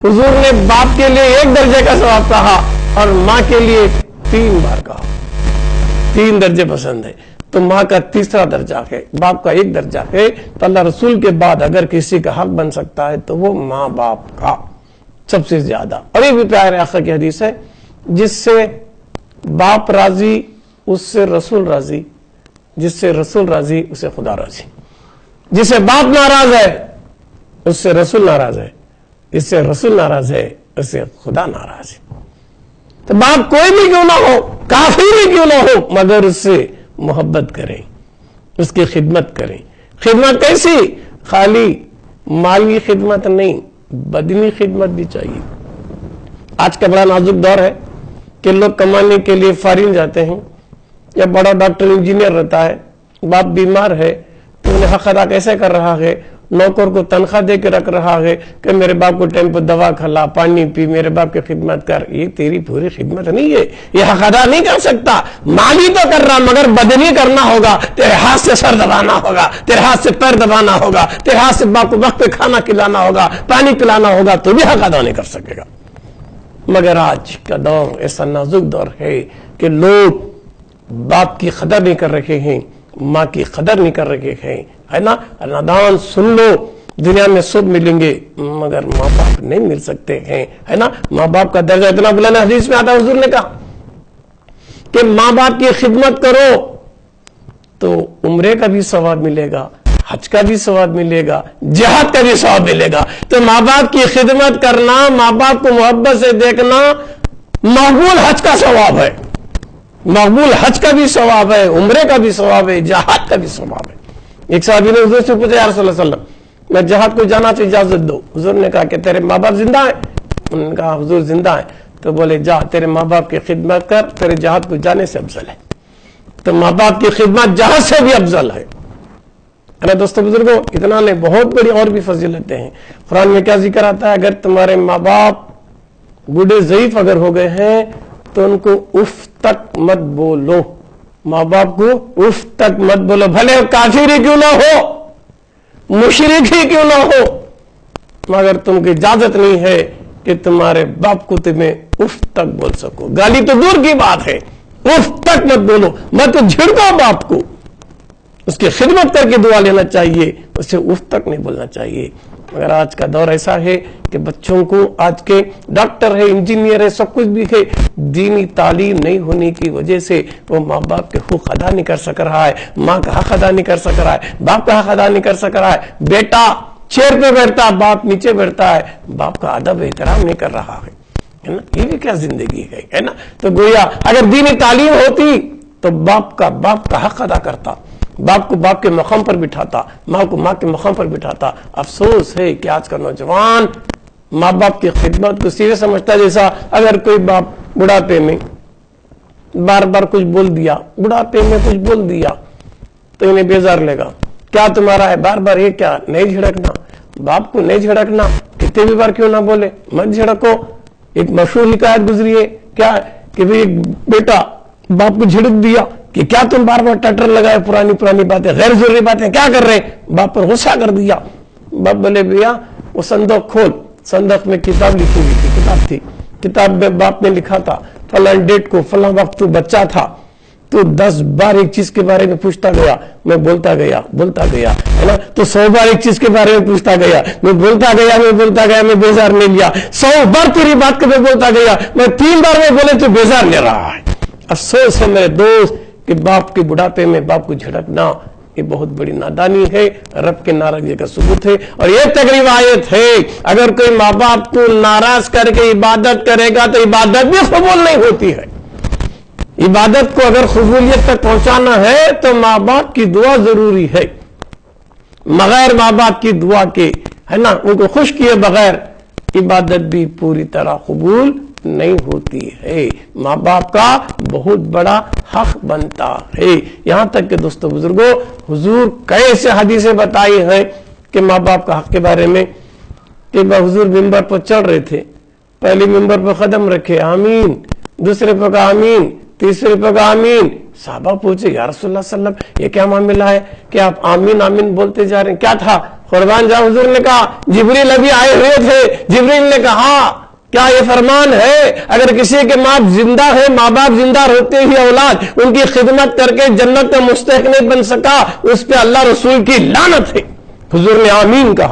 हुजूर ने बाप के लिए 1 दर्जे का सवाब कहा और माँ के लिए 3 बार कहा। 3 दर्जे पसंद है तो माँ का 3रा दर्जा है, बाप का 1 दर्जा है। तो अल्लाह रसूल के बाद अगर किसी का हक बन सकता है तो वो माँ बाप का सबसे ज्यादा। और ये भी प्यारे आका की हदीस है, जिससे बाप राजी उससे रसूल राजी, जिससे रसूल राजी उससे खुदा राजी। जिससे बाप नाराज है उससे रसूल नाराज है, जिससे रसूल नाराज है उससे खुदा नाराज है। तो बाप कोई भी क्यों ना हो, काफिर भी क्यों ना हो, मगर उससे मोहब्बत करें, उसकी खिदमत करें। खिदमत कैसी? खाली माली खिदमत नहीं, बदनी खिदमत भी चाहिए। आज का बड़ा नाजुक दौर है कि लोग कमाने के लिए फॉरेन जाते हैं, या बड़ा डॉक्टर इंजीनियर रहता है, बाप बीमार है तो उन्हें हक अदा कैसे कर रहा है? नौकर को तनख्वाह दे के रख रहा है कि मेरे बाप को टाइम पर दवा खिला, पानी पी, मेरे बाप की खिदमत कर। ये तेरी पूरी खिदमत नहीं है, ये हक अदा नहीं कर सकता। माली तो कर रहा मगर बदनी करना होगा। तेरे हाथ से सर दबाना होगा, तेरे हाथ से पैर दबाना होगा, तेरे हाथ से बाप को वक्त पे खाना खिलाना होगा, पानी पिलाना होगा, तो भी हक अदा नहीं कर सकेगा। मगर आज का दौर ऐसा नाजुक दौर है कि लोग बाप की कदर नहीं कर रहे हैं, माँ की कदर नहीं कर रहे हैं, है ना। नादान सुन लो, दुनिया में सब मिलेंगे मगर माँ बाप नहीं मिल सकते हैं, है ना। माँ बाप का दर्जा इतना बुलंद है, हदीस में आता है, हुजूर ने कहा कि माँ बाप की खिदमत करो तो उम्रे का भी सवाब मिलेगा, हज का भी सवाब मिलेगा, जिहाद का भी सवाब मिलेगा। तो माँ बाप की खिदमत करना, माँ बाप को मोहब्बत से देखना मकबूल हज का सवाब है, मकबूल हज का भी सवाब है, उम्रे का भी सवाब है, जिहाद का भी सवाब है। एक साहबी ने हुजूर से पूछा, या रसूल अल्लाह सल्लल्लाहु अलैहि वसल्लम, मैं जिहाद को जाना तो इजाजत दो। हुजूर ने कहा कि तेरे माँ बाप जिंदा है? उन्होंने कहा हुजूर जिंदा है। तो बोले जा तेरे माँ बाप की खिदमत कर, तेरे जिहाद को जाने से अफजल है। तो माँ बाप की खिदमत जहां से भी अफजल है ना। दोस्तों बुजुर्गों, इतना नहीं, बहुत बड़ी और भी फजीलतें हैं। कुरान में क्या जिक्र आता है, अगर तुम्हारे माँ बाप बूढ़े ज़ईफ अगर हो गए हैं तो उनको उफ तक मत बोलो, माँ बाप को उफ तक मत बोलो, भले काफिर ही क्यों ना हो, मुशरिक ही क्यों ना हो, मगर तुमको इजाजत नहीं है कि तुम्हारे बाप को तुम्हें उफ तक बोल सको। गाली तो दूर की बात है, उफ तक मत बोलो, मत झिड़को बाप को, उसकी खिदमत करके दुआ लेना चाहिए, उससे उफ तक नहीं बोलना चाहिए। मगर आज का दौर ऐसा है कि बच्चों को, आज के डॉक्टर है, इंजीनियर है, सब कुछ भी है, दीनी तालीम नहीं होने की वजह से वो माँ बाप के हुकूक अदा नहीं कर सक रहा है, माँ का हक अदा नहीं कर सक रहा है, बाप का हक अदा नहीं कर सक रहा है। बेटा चेयर पे बैठता, बाप नीचे बैठता है, बाप का अदब एहतराम नहीं कर रहा है ना। ये भी क्या जिंदगी है ना। तो गोया अगर दीनी तालीम होती तो बाप का हक अदा करता, बाप को बाप के मकाम पर बिठाता, माँ को माँ के मकाम पर बिठाता। अफसोस है कि आज का नौजवान माँ बाप की खिदमत को सीधे समझता है। जैसा अगर कोई बाप बुढ़ापे में बार बार कुछ बोल दिया, बुढ़ापे में कुछ बोल दिया तो इन्हें बेजार लेगा, क्या तुम्हारा है, बार बार ये क्या, नहीं झिड़कना, बाप को नहीं झिड़कना, कितने भी बार क्यों ना बोले, मत झिड़को। एक मशहूर हिकायत गुजरी है क्या कि भाई बेटा बाप को झिड़क दिया कि क्या तुम बार बार टटर लगाए, पुरानी पुरानी बातें, गैर जरूरी बातें क्या कर रहे हैं, बाप पर गुस्सा कर दिया। बाप बोले भैया वो संदूक खोल, संदूक में किताब लिखी हुई थी, किताब थी, किताब में बाप ने लिखा था फलां डेट को फलां वक्त तू बच्चा था, तो 10 बार एक चीज के बारे में पूछता गया, मैं बोलता गया है ना। तो 100 बार एक चीज के बारे में पूछता गया, मैं बोलता गया, मैं बेजार नहीं लिया। 100 बार तेरी बात के बोलता गया, मैं 3 बार में बोले तो बेजार ले रहा है। अफसोस है मेरे दोस्त कि बाप के बुढ़ापे में बाप को झिड़कना ये बहुत बड़ी नादानी है, रब के नाराजगी का सबूत है। और ये तकरीब आयत है, अगर कोई माँ बाप को नाराज करके इबादत करेगा तो इबादत भी कबूल नहीं होती है। इबादत को अगर कबूलियत तक पहुंचाना है तो माँ बाप की दुआ जरूरी है, बगैर माँ बाप की दुआ के, है ना, उनको खुश किए बगैर इबादत भी पूरी तरह कबूल नहीं होती है। माँ बाप का बहुत बड़ा हक बनता है। यहां तक कि दोस्तों बुजुर्गों, हुजूर कैसे हदीसें बताई हैं कि माँ बाप का हक के बारे में। कि हुजूर मिंबर पर चढ़ रहे थे, पहले मिंबर पर कदम रखे आमीन, दूसरे पर कहा आमीन, तीसरे पर कहा आमीन। साहबा पूछे या रसूलुल्लाह सल्लल्लाहु अलैहि वसल्लम ये क्या मामला है कि आप आमीन आमीन बोलते जा रहे हैं, क्या था? قربان جاؤ، حضور نے کہا جبریل ابھی آئے ہوئے تھے، جبریل نے کہا کیا یہ فرمان ہے اگر کسی کے ماں زندہ ہے، ماں باپ زندہ ہوتے ہی اولاد ان کی خدمت کر کے جنت میں مستحق نہیں بن سکا، اس پہ اللہ رسول کی لعنت ہے۔ حضور نے آمین کہا۔